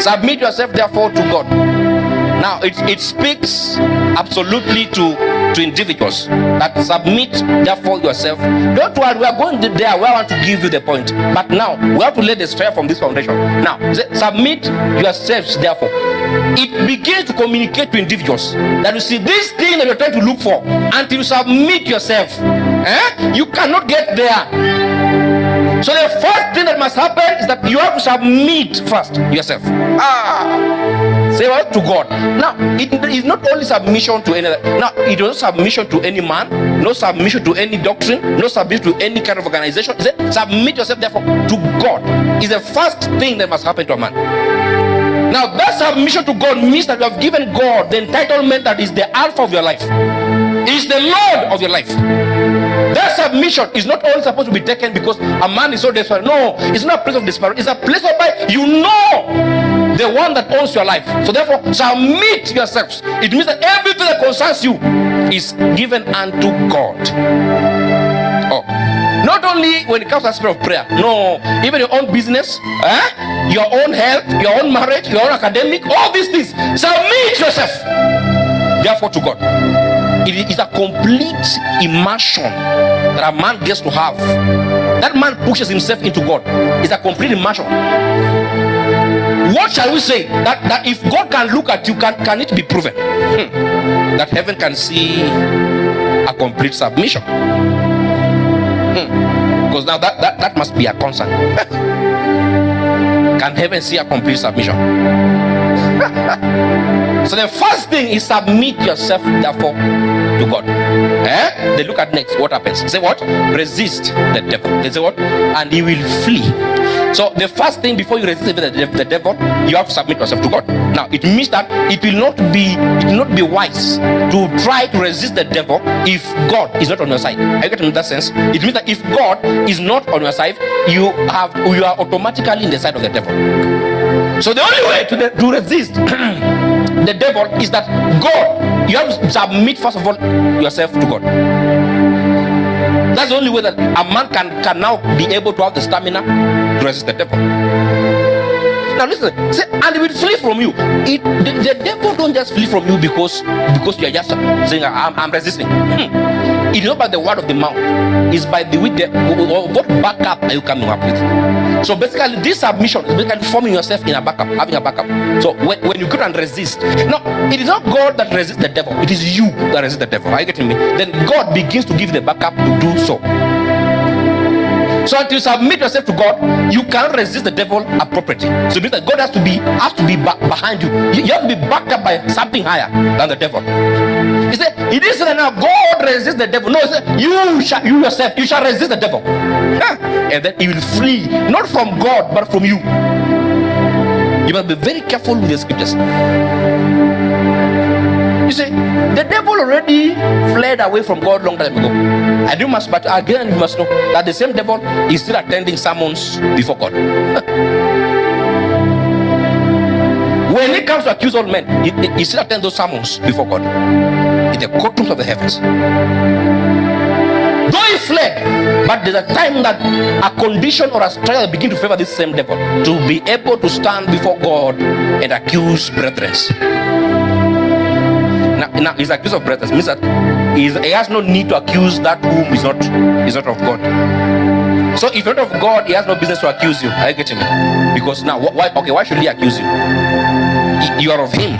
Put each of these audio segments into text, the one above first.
Submit yourself therefore to God. Now it speaks absolutely to individuals, that submit therefore yourself. Don't worry, we are going there where I want to give you the point, but now we have to let the straight from this foundation. Now submit yourselves therefore. It begins to communicate to individuals that you see this thing that you're trying to look for, until you submit yourself, you cannot get there. So the first thing that must happen is that you have to submit first yourself. Say what? To God. Now it is not only submission to any other. Now it is not submission to any man, no submission to any doctrine, no submission to any kind of organization. Say, submit yourself therefore to God is the first thing that must happen to a man. Now that submission to God means that you have given God the entitlement that is the alpha of your life, is the Lord of your life. That submission is not only supposed to be taken because a man is so desperate. No, it's not a place of desperation. It's a place whereby you know the one that owns your life. So therefore, submit yourselves. It means that everything that concerns you is given unto God. Not only when it comes to the spirit of prayer. No, even your own business, your own health, your own marriage, your own academic, all these things. Submit yourself therefore to God. It is a complete immersion that a man gets to have. That man pushes himself into God. It's a complete immersion. What shall we say? That if God can look at you, can it be proven? That heaven can see a complete submission. Because now that must be a concern. Can heaven see a complete submission? So the first thing is submit yourself therefore to God. They look at next what happens. Say what? Resist the devil. They say what? And he will flee. So the first thing before you resist the devil, you have to submit yourself to God. Now it means that it will not be wise to try to resist the devil if God is not on your side. Are you getting in that sense? It means that if God is not on your side, you are automatically in the side of the devil. So the only way to resist the devil is that God, you have to submit first of all yourself to God. That's the only way that a man can now be able to have the stamina to resist the devil. Now listen, say, and he will flee from you. The devil don't just flee from you because you are just saying I'm resisting. It is not by the word of the mouth. It's by the way what backup are you coming up with. So basically this submission is basically forming yourself in a backup, having a backup. So when you go and resist, no, it is not God that resists the devil, it is you that resist the devil. Are you getting me? Then God begins to give you the backup to do so. So until you submit yourself to God, you cannot resist the devil appropriately. So it means that God has to be behind you. You have to be backed up by something higher than the devil. He said, it is that now God resists the devil. No, he said, you yourself, you shall resist the devil. And then he will flee, not from God, but from you. You must be very careful with the scriptures. You see, the devil already fled away from God long time ago. And you must, but again, you must know that the same devil is still attending sermons before God. When it comes to accuse all men, he still attends those sermons before God in the courtrooms of the heavens. Though he fled, but there's a time that a condition or a trial begin to favor this same devil to be able to stand before God and accuse brethren. Now his accuse of brethren means that he has no need to accuse that whom is not of God. So if you're not of God, he has no business to accuse you. Are you getting me? Because now why should he accuse you? You are of him.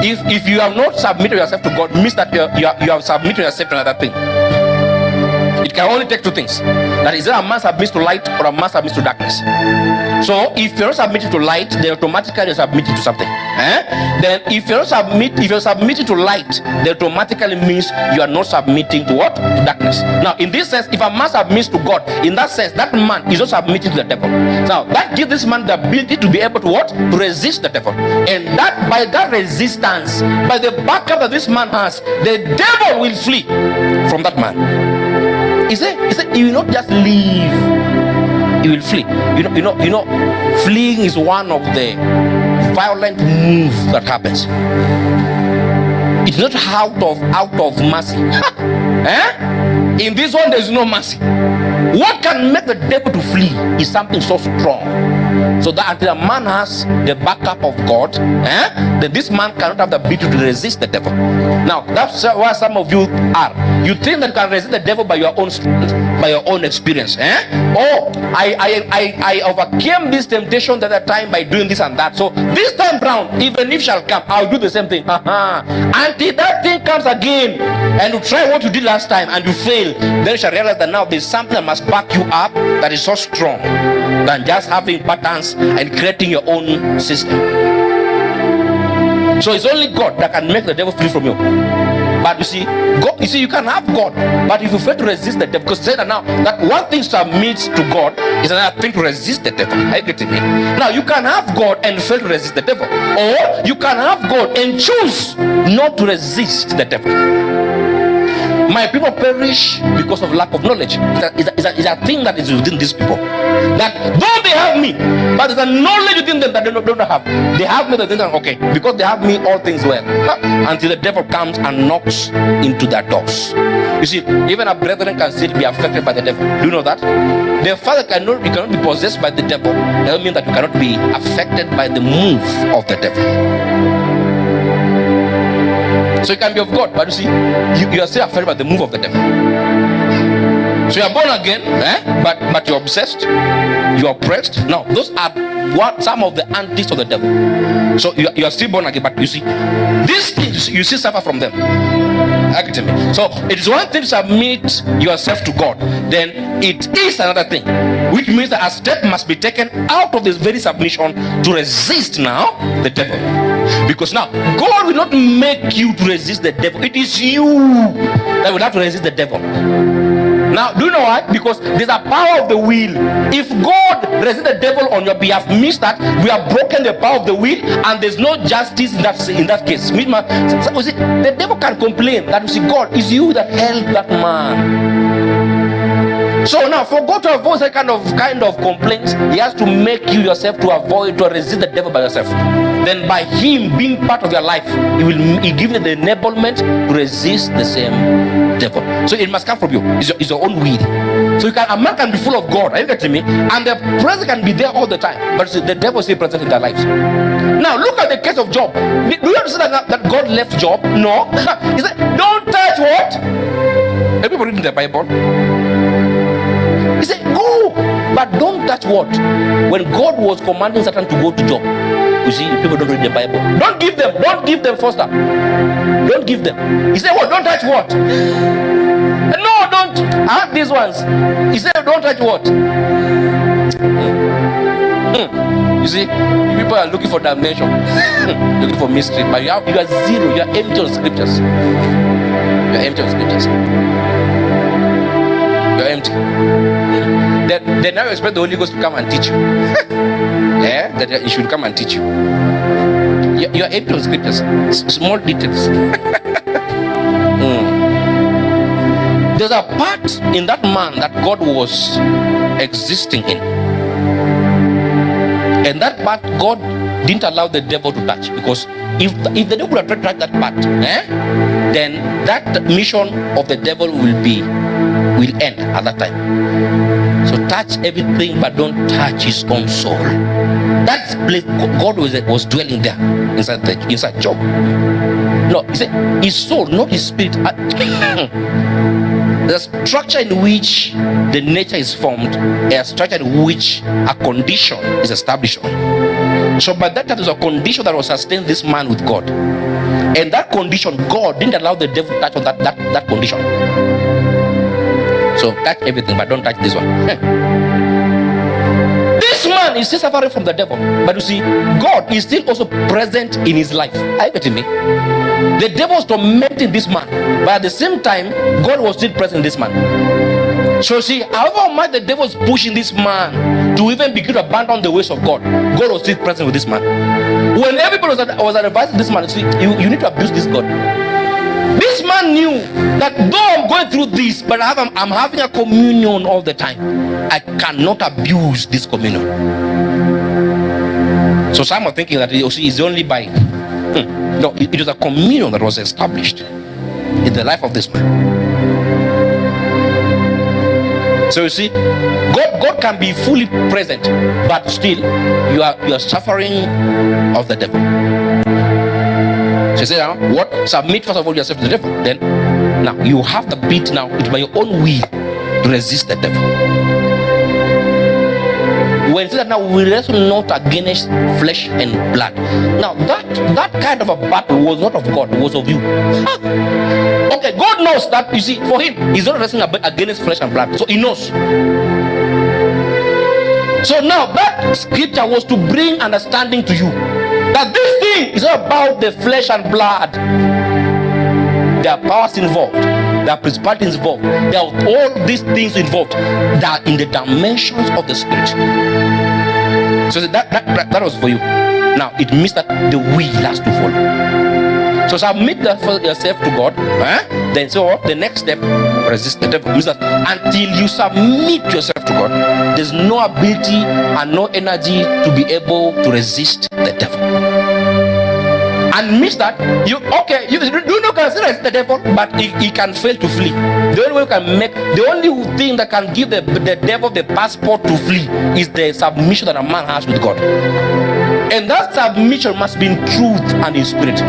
If you have not submitted yourself to God, it means that you have submitted yourself to another thing. It can only take two things. That is, either a man submits to light or a man submits to darkness. So if you're not submitting to light, then automatically you're submitting to something. Then if you're submitting to light, then automatically means you are not submitting to what? To darkness. Now in this sense, if a man submits to God, in that sense, that man is not submitting to the devil. Now that gives this man the ability to be able to what? To resist the devil. And that by that resistance, by the backup that this man has, the devil will flee from that man. He said he will not just leave, he will flee. You know, fleeing is one of the violent moves that happens. It's not out of mercy. In this one there is no mercy. What can make the devil to flee is something so strong. So that until a man has the backup of God, then this man cannot have the ability to resist the devil. Now, that's where some of you are. You think that you can resist the devil by your own strength, by your own experience. Oh, I overcame this temptation the other time by doing this and that. So this time round, even if shall come, I'll do the same thing. Until that thing comes again, and you try what you did last time and you fail, then you shall realize that now there's something that must back you up that is so strong than just having patterns and creating your own system. So it's only God that can make the devil flee from you. But you see, God, you can have God, but if you fail to resist the devil, because say that now that one thing to submit to God is another thing to resist the devil. Are you getting me? Now you can have God and fail to resist the devil, or you can have God and choose not to resist the devil. My people perish because of lack of knowledge. It's a thing that is within these people. That though they have me, but there's a knowledge within them that they don't have. They have me, they think, okay, because they have me, all things well. Until the devil comes and knocks into their doors. You see, even a brethren can still be affected by the devil. Do you know that? The father cannot be possessed by the devil. That doesn't mean that you cannot be affected by the move of the devil. So you can be of God, but you see, you are still affected by the move of the devil. So you are born again, but you're obsessed, you're oppressed. Now, those are some of the antics of the devil. So you are still born again, but you see, these things you still suffer from them. So it is one thing to submit yourself to God, then it is another thing, which means that a step must be taken out of this very submission to resist now the devil. Because now God will not make you to resist the devil. It is you that will have to resist the devil. Now, do you know why? Because there's a power of the will. If God resists the devil on your behalf, means that we have broken the power of the will, and there's no justice in that case. So, you see, the devil can complain that, you see, God, is you that held that man. So now, for God to avoid that kind of complaints, He has to make you yourself to avoid, to resist the devil by yourself. Then by Him being part of your life, He give you the enablement to resist the same devil. So it must come from you. It's your own will. So a man can be full of God, are you getting me? And the presence can be there all the time, but the devil is still present in their lives. Now look at the case of Job. Do you understand that God left Job? No. He said, don't touch what? Everybody reading the Bible. He said, go, but don't touch what? When God was commanding Satan to go to Job. You see, people don't read the Bible. Don't give them Foster. Don't give them. He said, what? Don't touch what? No, don't. I have these ones. He said, don't touch what? You see, people are looking for dimension, looking for mystery, but you are zero. You are empty on scriptures. You are empty on scriptures. You are empty. They now expect the Holy Ghost to come and teach you. That He should come and teach you. You are empty on scriptures. Small details. There's a part in that man that God was existing in, and that part God didn't allow the devil to touch, because if the devil would have touched that part, then that mission of the devil will end at that time. So touch everything, but don't touch his own soul. That place God was dwelling there inside Job. No, he said his soul, not his spirit. The structure in which the nature is formed, a structure in which a condition is established on. So by that time, there's a condition that will sustain this man with God, and that condition, God didn't allow the devil to touch on that condition. So touch everything, but don't touch this one. This man is still suffering from the devil, but you see, God is still also present in his life. Are you getting me? The devil was tormenting this man, but at the same time, God was still present in this man. So see, however much the devil was pushing this man to even begin to abandon the ways of God, God was still present with this man. When everybody was advising this man, see, you need to abuse this God. This man knew that though I'm going through this, but I'm having a communion all the time, I cannot abuse this communion. So some are thinking that it's only by no, it was a communion that was established in the life of this man. So you see, God can be fully present, but still you are suffering of the devil. So you say now, what? Submit first of all yourself to the devil. Then now you have the bit now, it's by your own will to resist the devil. When it says that now we wrestle not against flesh and blood. Now that kind of a battle was not of God, it was of you. Okay, God knows that. You see, for him, he's not wrestling against flesh and blood, so he knows. So now that scripture was to bring understanding to you that this thing is not about the flesh and blood. There are powers involved, there are principalities involved, there are all these things involved that are in the dimensions of the spirit. So that was for you. Now it means that the will has to follow. So submit yourself to God. Then so the next step, resist the devil. Means that until you submit yourself to God, there's no ability and no energy to be able to resist the devil. And means that you not consider resist the devil, but he can fail to flee. The only thing that can give the devil the passport to flee is the submission that a man has with God. And that submission must be in truth and in spirit.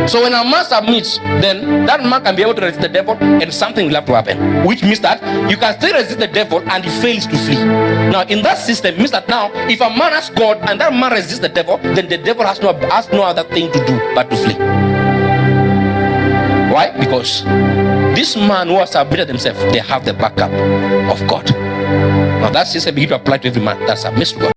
So when a man submits, then that man can be able to resist the devil, and something will have to happen, which means that you can still resist the devil and he fails to flee. Now in that system, it means that now if a man has God and that man resists the devil, then the devil has no other thing to do but to flee. Why? Because this man who has submitted themselves, they have the backup of God. Now that system begins to apply to every man that submits to God.